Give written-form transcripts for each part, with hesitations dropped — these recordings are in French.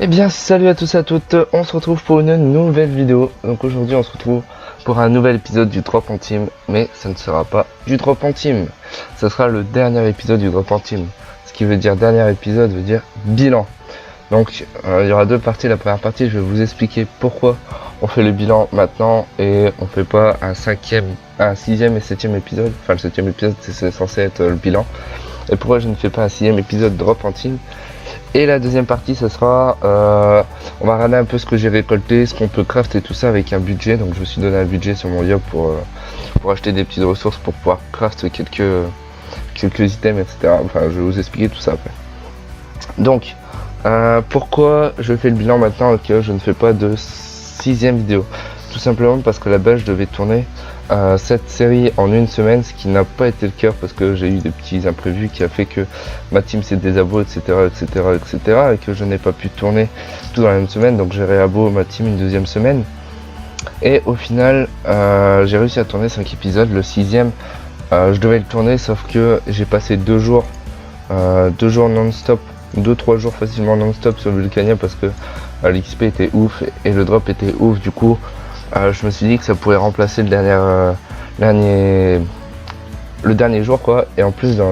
Eh bien salut à tous et à toutes, on se retrouve pour une nouvelle vidéo. Donc aujourd'hui on se retrouve pour un nouvel épisode du Drop en Team. Mais ça ne sera pas du Drop en Team, ça sera le dernier épisode du Drop en Team. Ce qui veut dire dernier épisode veut dire bilan. Donc il y aura deux parties. La première partie, je vais vous expliquer pourquoi on fait le bilan maintenant et on fait pas un sixième et septième épisode. Enfin le septième épisode c'est censé être le bilan. Et pourquoi je ne fais pas un sixième épisode Drop en Team. Et la deuxième partie, ce sera, on va regarder un peu ce que j'ai récolté, ce qu'on peut craft et tout ça avec un budget. Donc je me suis donné un budget sur mon Yob pour acheter des petites ressources pour pouvoir craft quelques items, etc. Enfin, je vais vous expliquer tout ça après. Donc, pourquoi je fais le bilan maintenant et que je ne fais pas de sixième vidéo? Tout simplement parce que la base, je devais tourner cette série en une semaine, ce qui n'a pas été le cas parce que j'ai eu des petits imprévus qui a fait que ma team s'est désabo, etc., et que je n'ai pas pu tourner tout dans la même semaine. Donc j'ai réabo ma team une deuxième semaine et au final j'ai réussi à tourner 5 épisodes. Le sixième, je devais le tourner, sauf que j'ai passé 2 jours non-stop, 2-3 jours facilement non-stop sur Vulcania parce que l'XP était ouf et le drop était ouf. Du coup je me suis dit que ça pourrait remplacer le dernier jour quoi. Et en plus dans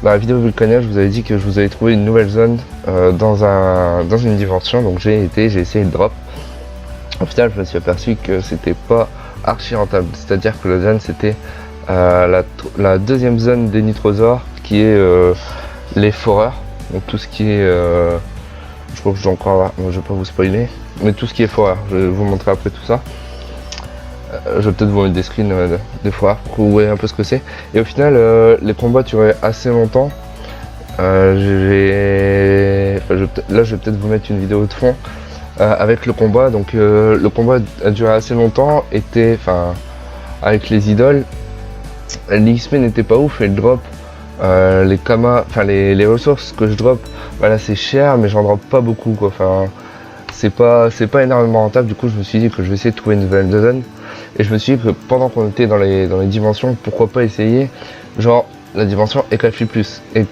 la vidéo Vulcania, je vous avais dit que je vous avais trouvé une nouvelle zone dans une dimension. Donc j'ai essayé de drop. Au final je me suis aperçu que c'était pas archi rentable. C'est à dire que la zone c'était la deuxième zone des nitrosaures, qui est les foreurs. Donc tout ce qui est je crois que je vais pas vous spoiler, mais tout ce qui est foreur, je vais vous montrer après tout ça. Je vais peut-être vous mettre des screens des foreurs pour que vous voyez un peu ce que c'est. Et au final les combats duraient assez longtemps. Là je vais peut-être vous mettre une vidéo de fond avec le combat. Donc le combat a duré assez longtemps, avec les idoles. L'XP n'était pas ouf et le drop, les ressources que je drop, voilà, c'est cher mais j'en drop pas beaucoup quoi. Enfin c'est pas énormément rentable. Du coup je me suis dit que je vais essayer de trouver une nouvelle zone et je me suis dit que pendant qu'on était dans les dimensions, pourquoi pas essayer genre la dimension Eclaflipus, ouais,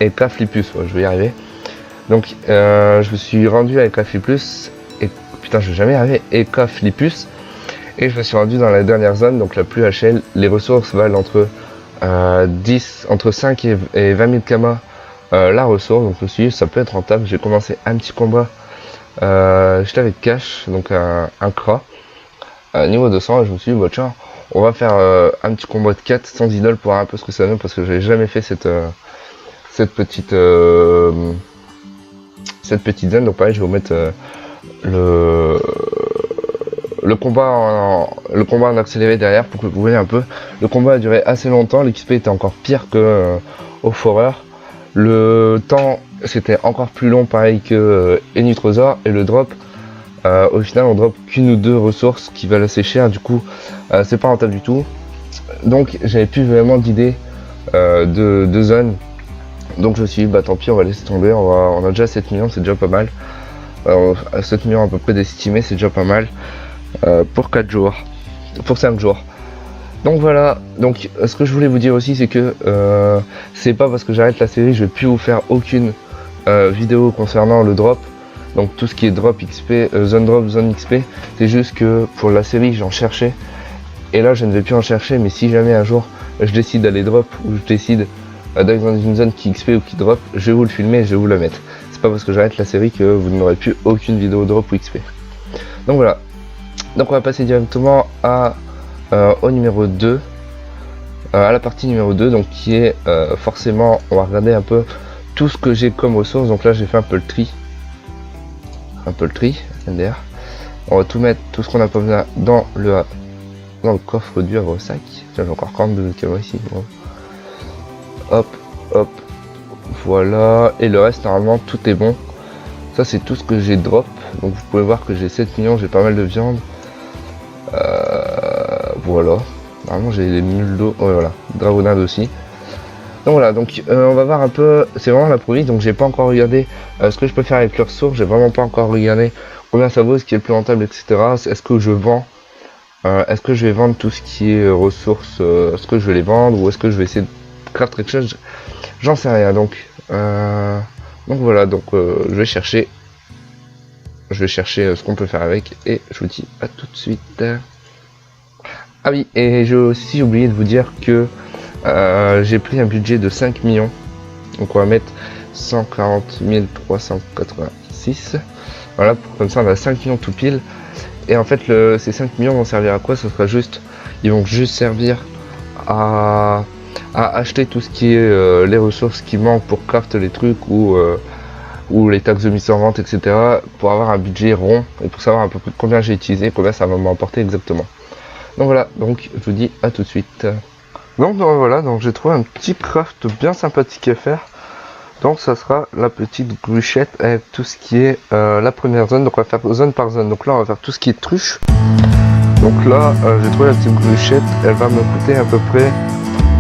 je vais y arriver. Donc je me suis rendu à Eclaflipus et putain je vais jamais y arriver, Eclaflipus, et je me suis rendu dans la dernière zone, donc la plus HL. Les ressources valent entre 5 et 20 000 kamas la ressource. Donc je me suis dit ça peut être rentable. J'ai commencé un petit combat, j'étais avec Cash, donc un Kra niveau 200, et je me suis dit bah tiens, on va faire un petit combat de 4 sans idole pour voir un peu ce que ça donne, parce que j'avais jamais fait cette petite zone. Donc pareil, je vais vous mettre le combat en accéléré derrière pour que vous voyez un peu. Le combat a duré assez longtemps, l'XP était encore pire que au Forer. Le temps c'était encore plus long, pareil que Nitrosaur, et le drop, au final on drop qu'une ou deux ressources qui valent assez cher. Du coup c'est pas rentable du tout. Donc j'avais plus vraiment d'idée de zone. Donc je me suis dit bah tant pis, on va laisser tomber. On a déjà 7 millions, c'est déjà pas mal. 7 millions à peu près d'estimés, c'est déjà pas mal. Pour 4 jours, pour 5 jours. Donc voilà. Donc ce que je voulais vous dire aussi, c'est que c'est pas parce que j'arrête la série, je vais plus vous faire aucune vidéo concernant le drop. Donc tout ce qui est drop XP, zone drop, zone XP, c'est juste que pour la série j'en cherchais, et là je ne vais plus en chercher. Mais si jamais un jour je décide d'aller drop, ou je décide d'aller dans une zone qui XP ou qui drop, je vais vous le filmer et je vais vous le mettre. C'est pas parce que j'arrête la série que vous n'aurez plus aucune vidéo drop ou XP. Donc voilà. Donc on va passer directement au numéro 2, à la partie numéro 2, donc qui est forcément, on va regarder un peu tout ce que j'ai comme ressources. Donc là j'ai fait un peu le tri, MDR. On va tout mettre, tout ce qu'on a pas besoin dans le coffre du sac. Tiens, j'ai encore 42 caméras ici. Bon. Hop, voilà, et le reste normalement tout est bon. Ça c'est tout ce que j'ai drop. Donc vous pouvez voir que j'ai 7 millions, j'ai pas mal de viande. Voilà, normalement j'ai les mules d'eau, ouais, voilà, dragonade aussi. Donc voilà, donc on va voir un peu, c'est vraiment la provie. Donc j'ai pas encore regardé ce que je peux faire avec le ressources, j'ai vraiment pas encore regardé combien ça vaut, ce qui est le plus rentable, etc. Est-ce que je vends, est-ce que je vais vendre tout ce qui est ressources, est-ce que je vais les vendre, ou est-ce que je vais essayer de craft quelque chose, j'en sais rien. Donc voilà, donc je vais chercher je vais chercher ce qu'on peut faire avec et je vous dis à tout de suite. Ah oui, et j'ai aussi oublié de vous dire que j'ai pris un budget de 5 millions. Donc on va mettre 140 386. Voilà, comme ça on a 5 millions tout pile. Et en fait ces 5 millions vont servir à quoi? Ça sera juste, ils vont juste servir à acheter tout ce qui est les ressources qui manquent pour craft les trucs ou les taxes de mise en vente, etc. pour avoir un budget rond et pour savoir à peu près combien j'ai utilisé, combien ça va m'emporter exactement. Donc voilà, donc je vous dis à tout de suite. Donc voilà, donc j'ai trouvé un petit craft bien sympathique à faire. Donc ça sera la petite gruchette avec tout ce qui est la première zone. Donc on va faire zone par zone. Donc là on va faire tout ce qui est truche. Donc là j'ai trouvé la petite gruchette. Elle va me coûter à peu près,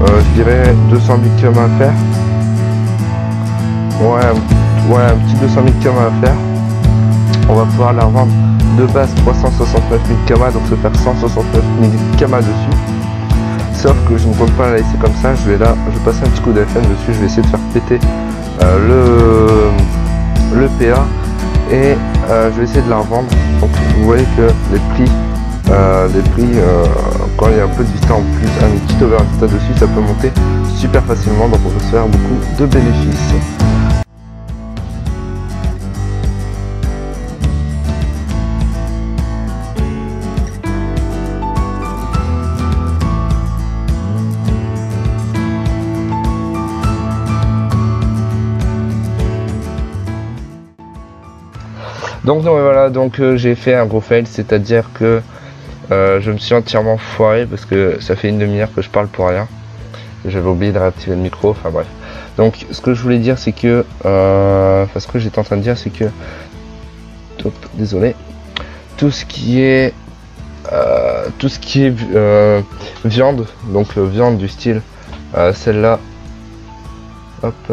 je dirais 200 000 km à faire. Ouais, un petit 200 000 km à faire. On va pouvoir la revendre de base 369 000 km, donc se faire 169 000 km dessus. Sauf que je ne compte pas la laisser comme ça, je vais passer un petit coup d'FM dessus, je vais essayer de faire péter le PA et je vais essayer de la revendre. Donc vous voyez que les prix quand il y a un peu de vista en plus, un petit over vista dessus, ça peut monter super facilement, donc on peut se faire beaucoup de bénéfices. Donc non, voilà, donc j'ai fait un gros fail, c'est-à-dire que je me suis entièrement foiré parce que ça fait une demi-heure que je parle pour rien. J'avais oublié de réactiver le micro, enfin bref. Donc ce que je voulais dire c'est que, ce que j'étais en train de dire c'est que, désolé, tout ce qui est viande, donc viande du style celle-là, hop.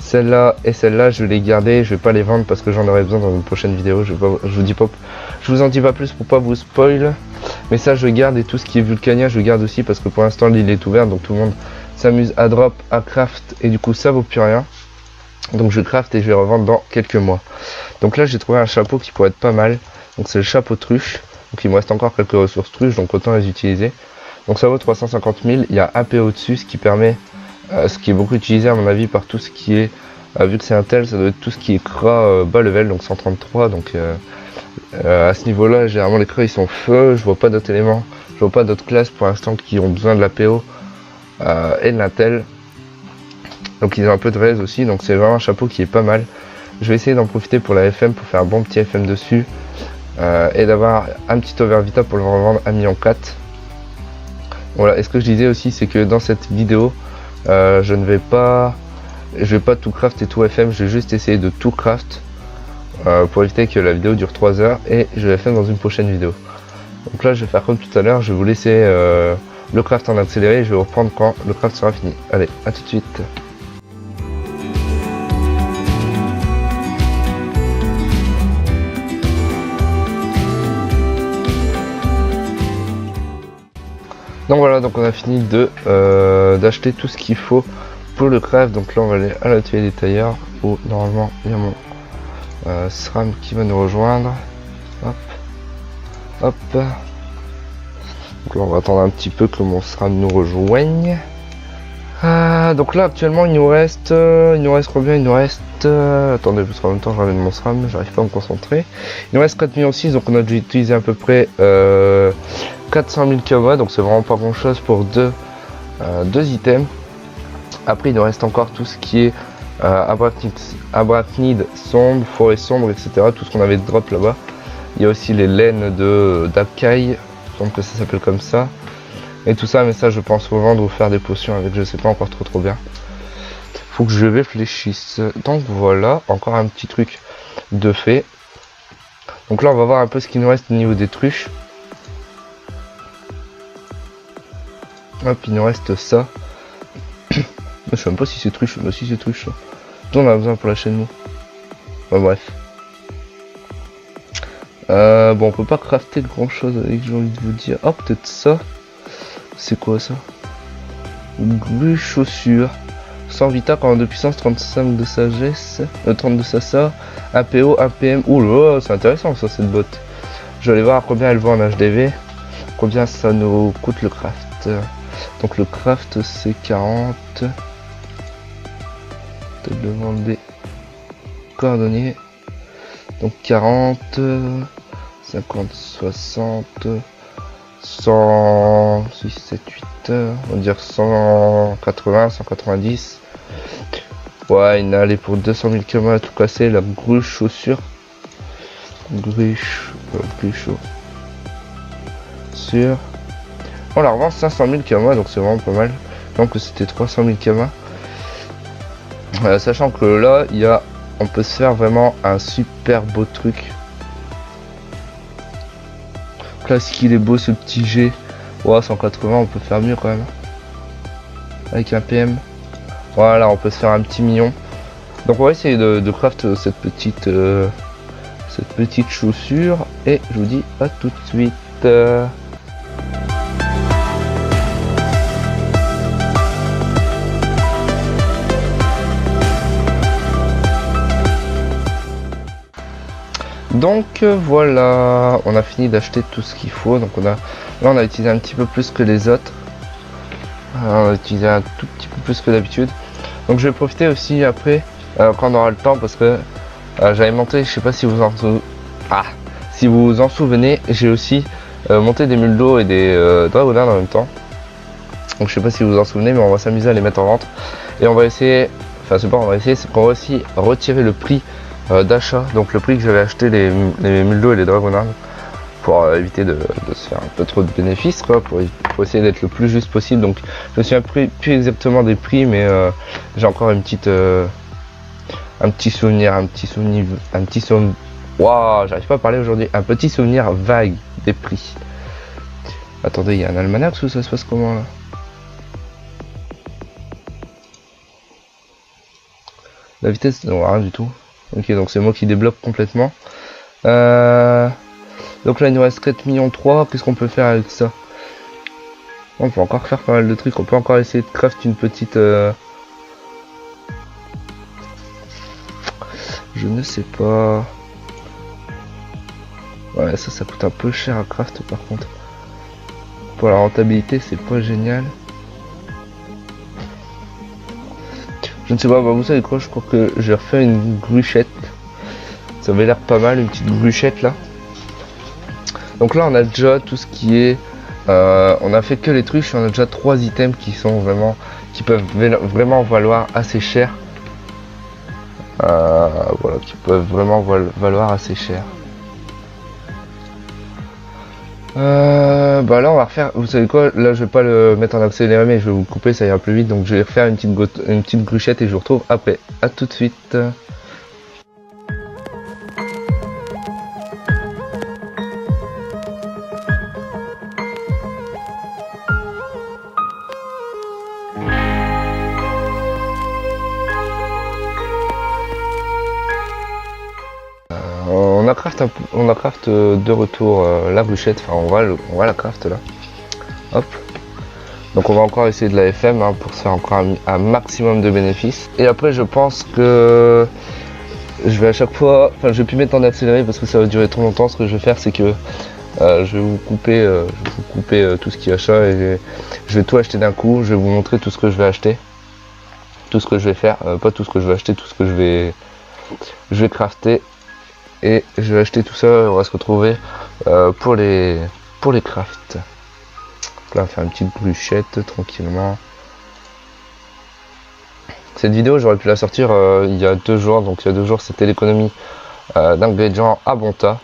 Celle-là et celle-là, je vais les garder, je vais pas les vendre parce que j'en aurai besoin dans une prochaine vidéo. Je vous en dis pas plus pour pas vous spoil. Mais ça, je garde, et tout ce qui est Vulcania, je garde aussi parce que pour l'instant l'île est ouverte, donc tout le monde s'amuse à drop, à craft, et du coup ça vaut plus rien. Donc je craft et je vais revendre dans quelques mois. Donc là, j'ai trouvé un chapeau qui pourrait être pas mal. Donc c'est le chapeau truche. Donc il me reste encore quelques ressources truches, donc autant les utiliser. Donc ça vaut 350 000. Il y a un PO dessus, ce qui permet, ce qui est beaucoup utilisé à mon avis par tout ce qui est, vu que c'est un tel, ça doit être tout ce qui est cras bas level, donc 133. Donc à ce niveau là, généralement les cras ils sont feu, je vois pas d'autres éléments, je vois pas d'autres classes pour l'instant qui ont besoin de la PO et de l'intel. Donc ils ont un peu de raise aussi, donc c'est vraiment un chapeau qui est pas mal. Je vais essayer d'en profiter pour la FM, pour faire un bon petit FM dessus, et d'avoir un petit overvita pour le revendre à 1,4 million. Voilà, et ce que je disais aussi, c'est que dans cette vidéo, je vais pas tout craft et tout FM, je vais juste essayer de tout craft pour éviter que la vidéo dure 3 heures, et je vais faire dans une prochaine vidéo. Donc là, je vais faire comme tout à l'heure, je vais vous laisser le craft en accéléré, et je vais reprendre quand le craft sera fini. Allez, à tout de suite. Donc voilà, donc on a fini d'acheter tout ce qu'il faut pour le craft. Donc là on va aller à l'atelier des tailleurs où normalement il y a mon SRAM qui va nous rejoindre. Hop, hop. Donc là on va attendre un petit peu que mon SRAM nous rejoigne. Donc là actuellement il nous reste combien? Il nous reste attendez, parce qu'en même temps je ramène mon SRAM, j'arrive pas à me concentrer. Il nous reste 4,6 millions, donc on a dû utiliser à peu près 400 000 kW, donc c'est vraiment pas grand chose pour deux items. Après il nous reste encore tout ce qui est arachnide sombre, forêt sombre, etc. Tout ce qu'on avait de drop là-bas. Il y a aussi les laines d'Akai, je pense que ça s'appelle comme ça. Et tout ça, mais ça je pense revendre ou faire des potions avec, je sais pas encore trop bien. Faut que je réfléchisse. Donc voilà, encore un petit truc de fait. Donc là on va voir un peu ce qu'il nous reste au niveau des truches. Hop, il nous reste ça. Je sais même pas si c'est truche, mais si c'est truche. On a besoin pour la chaîne nous. Enfin, bref. Bon, on peut pas crafter grand chose avec, j'ai envie de vous dire. Oh, peut-être ça. C'est quoi ça? Grue chaussure. 100 vita, 42 puissance, 35 de sagesse, 30 de sasa, 1 PO, 1 PM. Ouh là, c'est intéressant ça, cette botte. Je vais aller voir à combien elle vaut en HDV, combien ça nous coûte le craft. Donc le craft c'est 40. Peut-être demander coordonnées. Donc 40, 50, 60, 100, 6, 7, 8, on va dire 180, 190. Ouais, il est allé pour 200 000 km à tout casser, la gruche chaussure. Gruche, plus chaud. Sur. On la revend 500 000 km, donc c'est vraiment pas mal. Donc c'était 300 000 km. Sachant que là, on peut se faire vraiment un super beau truc. Classique, il est beau ce petit G. Ouais, 180, on peut faire mieux quand même. Avec un PM. Voilà, on peut se faire un petit million. Donc on va essayer de craft cette petite chaussure. Et je vous dis à tout de suite. Donc voilà, on a fini d'acheter tout ce qu'il faut. Donc là on a utilisé un petit peu plus que les autres. On a utilisé un tout petit peu plus que d'habitude. Donc je vais profiter aussi après quand on aura le temps, parce que j'avais monté, je sais pas si vous vous en souvenez, j'ai aussi monté des mules d'eau et des dragonnards en même temps. Donc je sais pas si vous vous en souvenez, mais on va s'amuser à les mettre en vente. Et on va essayer, enfin c'est pas on va essayer, c'est qu'on va aussi retirer le prix d'achat, donc le prix que j'avais acheté les mules d'eau et les dragonnards, pour éviter de se faire un peu trop de bénéfices, quoi, pour essayer d'être le plus juste possible. Donc je me souviens plus exactement des prix, mais j'ai encore un petit souvenir, waouh, j'arrive pas à parler aujourd'hui, un petit souvenir vague des prix. Attendez, il y a un almanach ou ça se passe comment là? La vitesse, non, rien du tout. Ok, donc c'est moi qui débloque complètement. Donc là il nous reste 4 millions 3. Qu'est-ce qu'on peut faire avec ça? On peut encore faire pas mal de trucs. On peut encore essayer de craft une petite... Je ne sais pas. Ouais, ça coûte un peu cher à craft par contre. Pour la rentabilité c'est pas génial. Je ne sais pas, bah vous savez quoi, je crois que je vais refaire une gruchette. Ça avait l'air pas mal, une petite gruchette là. Donc là on a déjà tout ce qui est... on a fait que les trucs, on a déjà 3 items qui peuvent vraiment valoir assez cher. Voilà, qui peuvent vraiment valoir assez cher. Bah là on va refaire, vous savez quoi, là je vais pas le mettre en accéléré mais je vais vous couper, ça ira plus vite, donc je vais refaire une petite gruchette et je vous retrouve après. À tout de suite. On a craft de retour la bouchette, enfin on va la craft là. Hop. Donc on va encore essayer de la FM hein, pour se faire encore un maximum de bénéfices. Et après je pense que je vais à chaque fois, enfin je vais plus mettre en accéléré parce que ça va durer trop longtemps. Ce que je vais faire c'est que je vais vous couper tout ce qui est achat et je vais tout acheter d'un coup. Je vais vous montrer tout ce que je vais acheter, tout ce que je vais faire, pas tout ce que je vais acheter, tout ce que je vais crafter. Et je vais acheter tout ça, on va se retrouver pour les crafts. Là on va faire une petite bruchette tranquillement. Cette vidéo j'aurais pu la sortir il y a 2 jours, donc il y a 2 jours c'était l'économie d'ingrédients à Bonta.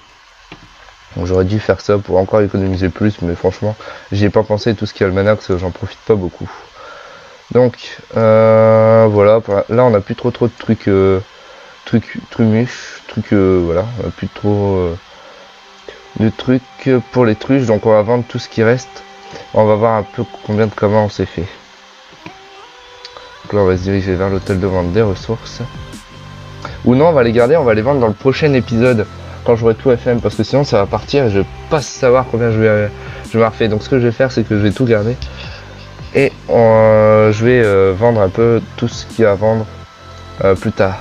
Donc j'aurais dû faire ça pour encore économiser plus, mais franchement j'y ai pas pensé, tout ce qui est almanach j'en profite pas beaucoup. Donc voilà, là on a plus trop de trucs voilà, on a plus trop de trucs pour les truches, donc on va vendre tout ce qui reste. On va voir un peu combien de commandes on s'est fait. Donc là on va se diriger vers l'hôtel de vente des ressources. Ou non, on va les garder, on va les vendre dans le prochain épisode quand j'aurai tout FM, parce que sinon ça va partir et je vais pas savoir combien je vais refaire. Donc ce que je vais faire c'est que je vais tout garder Et je vais vendre un peu tout ce qu'il y a à vendre plus tard.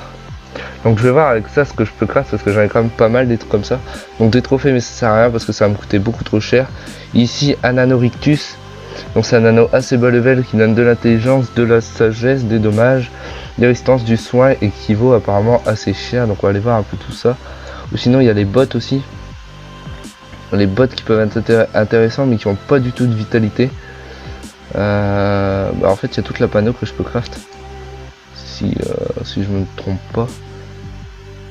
Donc je vais voir avec ça ce que je peux craft parce que j'en ai quand même pas mal des trucs comme ça. Donc des trophées, mais ça sert à rien parce que ça va me coûter beaucoup trop cher. Ici un Nanorictus. Donc c'est un nano assez bas level qui donne de l'intelligence, de la sagesse, des dommages, des résistances, du soin et qui vaut apparemment assez cher. Donc on va aller voir un peu tout ça. Ou sinon il y a les bots aussi. Les bots qui peuvent être intéressants mais qui n'ont pas du tout de vitalité. En fait il y a toute la panneau que je peux craft. Si je me trompe pas.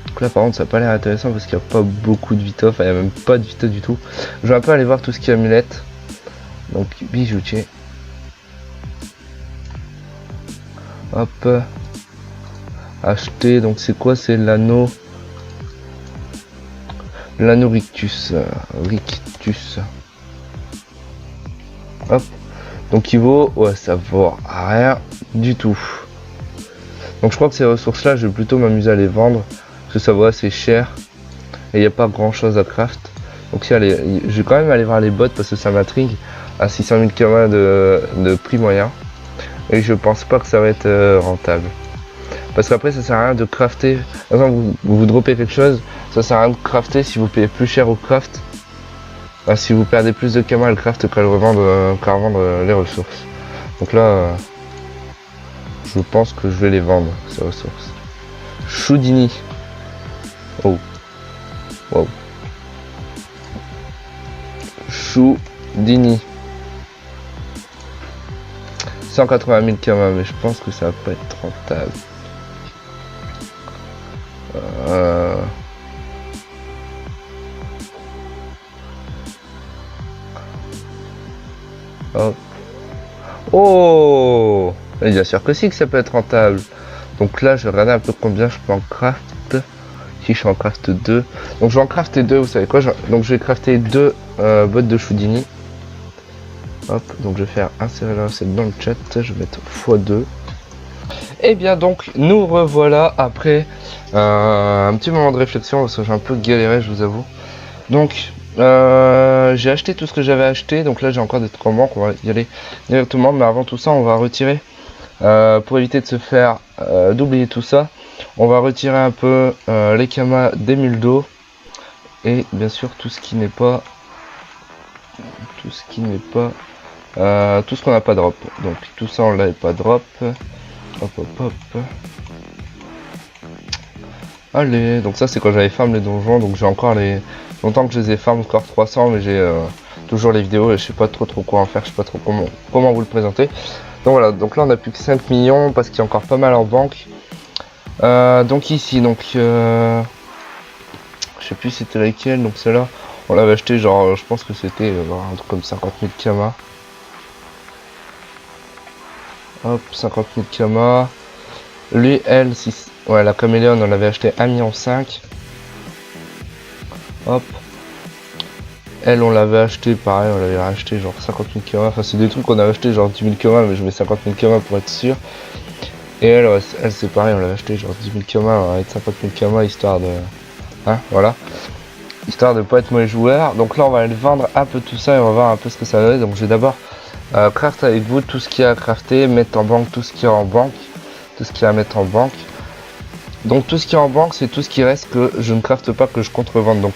Donc là par contre ça n'a pas l'air intéressant parce qu'il n'y a pas beaucoup de vita, enfin il n'y a même pas de vita du tout. Je vais un peu aller voir tout ce qui est amulette. Donc bijoutier. Hop. Acheter, donc c'est quoi? C'est l'anneau. L'anneau Rictus. Rictus. Hop. Donc il vaut. Ouais, ça vaut rien du tout. Donc je crois que ces ressources là je vais plutôt m'amuser à les vendre. Parce que ça vaut assez cher. Et il n'y a pas grand chose à craft. Donc si allez, je vais quand même aller voir les bots parce que ça m'intrigue. À 600 000 km de prix moyen. Et je pense pas que ça va être rentable. Parce qu'après ça sert à rien de crafter. Par exemple vous droppez quelque chose, ça sert à rien de crafter si vous payez plus cher au craft. Enfin, si vous perdez plus de kama à le craft qu'à le revendre, qu'à revendre les ressources. Donc là je pense que je vais les vendre ces ressources. Choudini. Oh. Wow. Choudini. 180 000 kama, mais je pense que ça va pas être rentable. Hop. Oh, et bien sûr que si que ça peut être rentable. Donc là, je vais regarder un peu combien je peux en craft. Si je suis en craft 2. Donc je vais en crafter 2, vous savez quoi. Donc je vais crafter 2 bottes de Choudini. Hop, donc je vais faire insérer la recette dans le chat, je vais mettre x2. Et bien donc nous revoilà après un petit moment de réflexion parce que j'ai un peu galéré, je vous avoue. Donc j'ai acheté tout ce que j'avais acheté, donc là j'ai encore des trucs en banque, on va y aller directement, mais avant tout ça on va retirer, pour éviter de se faire d'oublier tout ça, on va retirer un peu les kamas des mules d'eau et bien sûr tout ce qui n'est pas tout ce qu'on n'a pas drop. Donc tout ça on l'avait pas drop. Hop hop hop. Allez, donc ça c'est quand j'avais farm les donjons, donc j'ai encore les. Longtemps que je les ai farm, encore 300, mais j'ai toujours les vidéos et je sais pas trop quoi en faire, je sais pas trop comment vous le présenter. Donc voilà, donc là on a plus que 5 millions parce qu'il y a encore pas mal en banque. Donc ici, donc je sais plus c'était laquelle, donc celle-là. On l'avait acheté genre, je pense que c'était un truc comme 50 000 kama. Hop, 50 000 kama. Lui, elle, si, ouais, la caméléon, on l'avait acheté 1,5 million. Hop. Elle, on l'avait acheté, pareil, on l'avait acheté genre 50 000 kama. Enfin, c'est des trucs qu'on a acheté genre 10 000 kama, mais je mets 50 000 kama pour être sûr. Et elle c'est pareil, on l'avait acheté genre 10 000 kama avec 50 000 kama, histoire de... Hein, voilà. Histoire de pas être mauvais joueur. Donc là on va aller vendre un peu tout ça et on va voir un peu ce que ça donne. Donc je vais d'abord craft avec vous tout ce qu'il y a à crafter, mettre en banque tout ce qu'il y a en banque, tout ce qu'il y a à mettre en banque. Donc tout ce qui est en banque c'est tout ce qui reste que je ne crafte pas, que je compte revendre. Donc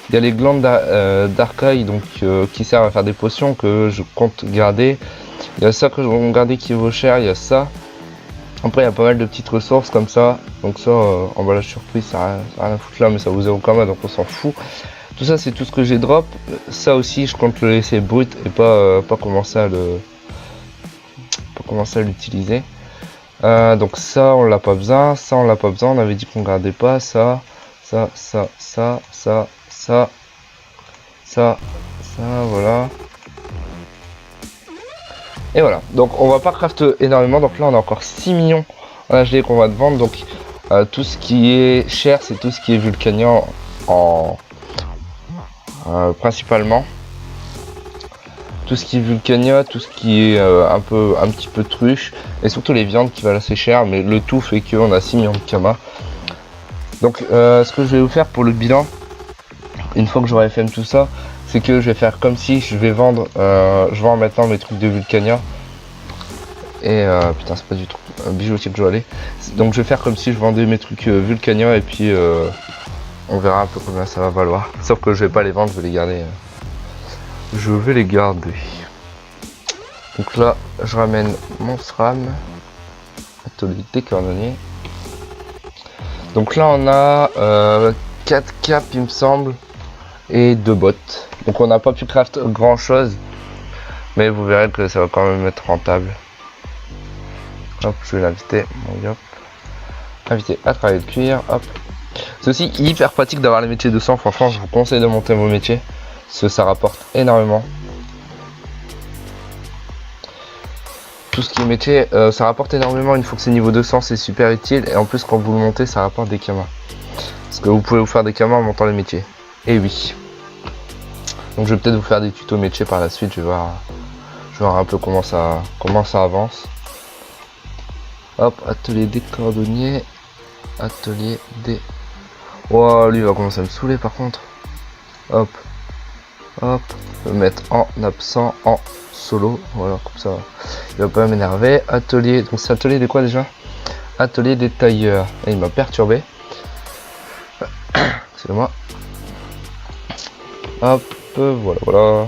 il y a les glandes d'arcaille donc qui servent à faire des potions que je compte garder. Il y a ça que je compte garder qui vaut cher, il y a ça. Après il y a pas mal de petites ressources comme ça. Donc ça emballage surprise ça n'a rien à foutre là, mais ça vous est au commun donc on s'en fout. Tout ça c'est tout ce que j'ai drop. Ça aussi je compte le laisser brut et pas commencer à l'utiliser. Donc ça on l'a pas besoin, ça on l'a pas besoin, on avait dit qu'on gardait pas ça, voilà. Et voilà, donc on va pas craft énormément, donc là on a encore 6 millions en HD qu'on va te vendre, donc tout ce qui est cher c'est tout ce qui est vulcanian principalement. Tout ce qui est vulcania, tout ce qui est un petit peu truche, et surtout les viandes qui valent assez cher, mais le tout fait qu'on a 6 millions de kama. Donc ce que je vais vous faire pour le bilan, une fois que j'aurai fait tout ça, c'est que je vais faire comme si je vais vendre, je vends maintenant mes trucs de vulcania. Et putain, c'est pas du tout un bijoutier que je dois aller. Donc je vais faire comme si je vendais mes trucs Vulcania et puis on verra un peu combien ça va valoir. Sauf que je vais pas les vendre, je vais les garder. Je vais les garder. Donc là, je ramène mon SRAM. Atelier des cordonniers. Donc là, on a 4 capes, il me semble, et 2 bottes. Donc on n'a pas pu craft grand chose. Mais vous verrez que ça va quand même être rentable. Hop, je vais l'inviter. Hop. Inviter à travailler le cuir. Hop. C'est aussi hyper pratique d'avoir les métiers de sang. Franchement, je vous conseille de monter vos métiers. Parce que ça rapporte énormément. Tout ce qui est métier, ça rapporte énormément. Une fois que c'est niveau 200, c'est super utile. Et en plus, quand vous le montez, ça rapporte des kamas. Parce que vous pouvez vous faire des kamas en montant les métiers. Et oui. Donc je vais peut-être vous faire des tutos métiers par la suite. Je vais voir un peu comment ça avance. Hop, atelier des cordonniers. Atelier des... Wow, lui il va commencer à me saouler par contre. Hop. Hop. Je vais mettre en absent, en solo. Voilà, comme ça. Il va pas m'énerver. Atelier. Donc c'est atelier de quoi déjà? Atelier des tailleurs. Et il m'a perturbé. Excusez-moi. Hop. Voilà, voilà.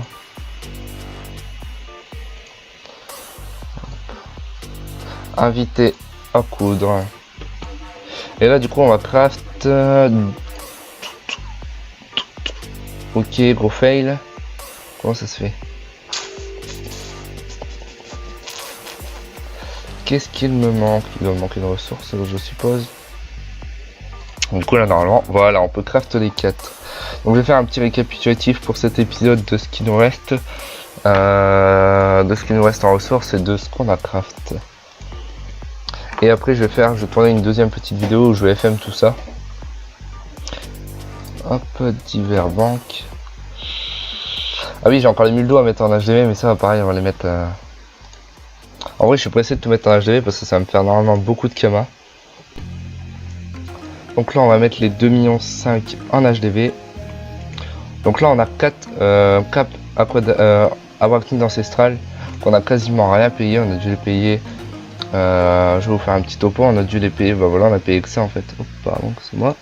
Invité à coudre. Et là du coup on va craft. Ok, gros fail. Comment ça se fait? Qu'est-ce qu'il me manque? Il doit me manquer de ressources, je suppose. Du coup là normalement, voilà, on peut craft les 4. Donc je vais faire un petit récapitulatif pour cet épisode de ce qui nous reste. De ce qui nous reste en ressources et de ce qu'on a craft. Et après je vais tourner une deuxième petite vidéo où je vais FM tout ça. Hop, divers banques. Ah oui, j'ai encore les muldos à mettre en HDV, mais ça pareil, on va les mettre... En vrai je suis pressé de tout mettre en HDV parce que ça va me faire normalement beaucoup de kamas. Donc là on va mettre les 2,5 millions en HDV. Donc là on a 4 cap Abrachnide ancestral qu'on a quasiment rien payé, on a dû les payer... je vais vous faire un petit topo, on a dû les payer, bah voilà, on a payé que ça en fait. Oh, pardon, c'est moi.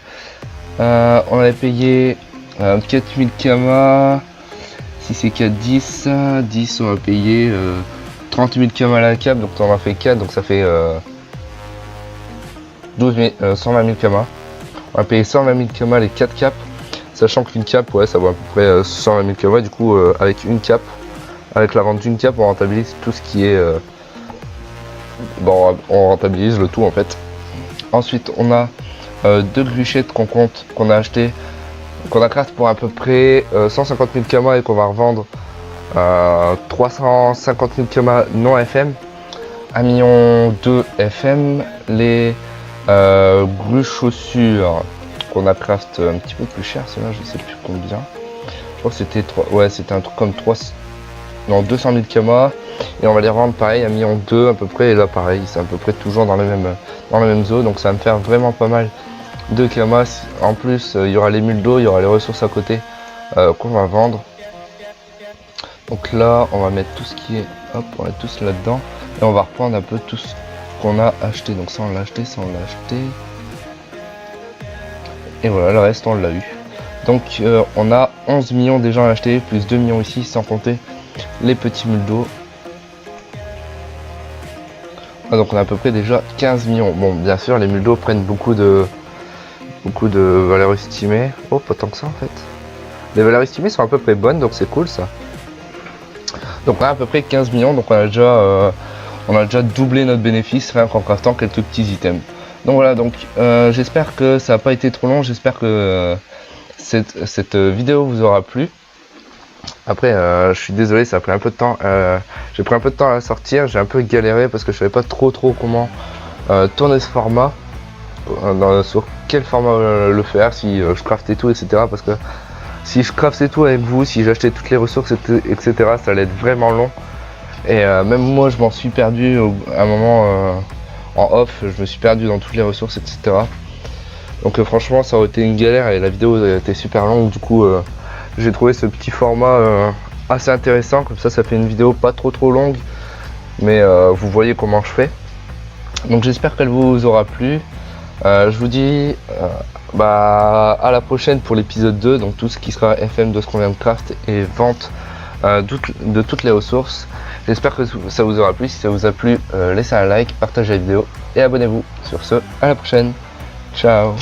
On avait payé 4000 kamas. Si c'est 4, 10, on va payer 30 000 kamas à la cap, donc on en a fait 4, donc ça fait 120 000 kamas. On va payer 120 000 kamas les 4 caps, sachant qu'une cap, ouais, ça vaut à peu près 120 000 kamas. Du coup, avec une cap, avec la vente d'une cap, on rentabilise tout ce qui est... bon, on rentabilise le tout en fait. Ensuite, on a 2 gruchettes qu'on a acheté, qu'on a craft pour à peu près 150 000 kamas et qu'on va revendre 350 000 kamas non FM, 1,2 million FM. Les grues chaussures qu'on a craft un petit peu plus cher, celle-là je sais plus combien. Je crois que c'était 3, ouais, c'était un truc comme 200 000 kamas. Et on va les revendre pareil à 1,2 million à peu près. Et là pareil, c'est à peu près toujours dans la même zone. Donc ça va me faire vraiment pas mal de kamas. En plus, il y aura les mules d'eau, il y aura les ressources à côté qu'on va vendre. Donc là, on va mettre tout ce qui est... Hop, on va mettre tout là-dedans. Et on va reprendre un peu tout ce qu'on a acheté. Donc ça on l'a acheté, ça on l'a acheté. Et voilà, le reste on l'a eu. Donc on a 11 millions déjà achetés, plus 2 millions ici, sans compter les petits mules d'eau. Ah, donc on a à peu près déjà 15 millions. Bon, bien sûr, les mules d'eau prennent beaucoup de valeurs estimées. Oh, pas tant que ça en fait. Les valeurs estimées sont à peu près bonnes, donc c'est cool ça. Donc on a à peu près 15 millions, donc on a déjà doublé notre bénéfice rien qu'en craftant quelques petits items. Donc voilà, donc j'espère que ça n'a pas été trop long, j'espère que cette vidéo vous aura plu. Après, je suis désolé, ça a pris un peu de temps. J'ai pris un peu de temps à la sortir. J'ai un peu galéré parce que je savais pas trop comment tourner ce format, sur quel format le faire, si je craftais tout, etc. Parce que si je craftais tout avec vous, si j'achetais toutes les ressources, etc., ça allait être vraiment long. Et même moi, je m'en suis perdu à un moment en off. Je me suis perdu dans toutes les ressources, etc. Donc franchement, ça aurait été une galère et la vidéo a été super longue. Du coup, j'ai trouvé ce petit format assez intéressant, comme ça fait une vidéo pas trop longue mais vous voyez comment je fais. Donc j'espère qu'elle vous aura plu. Je vous dis à la prochaine pour l'épisode 2, donc tout ce qui sera FM de ce qu'on vient de craft et vente de toutes les ressources. J'espère que ça vous aura plu. Si ça vous a plu, laissez un like, partagez la vidéo et abonnez-vous. Sur ce, à la prochaine. Ciao.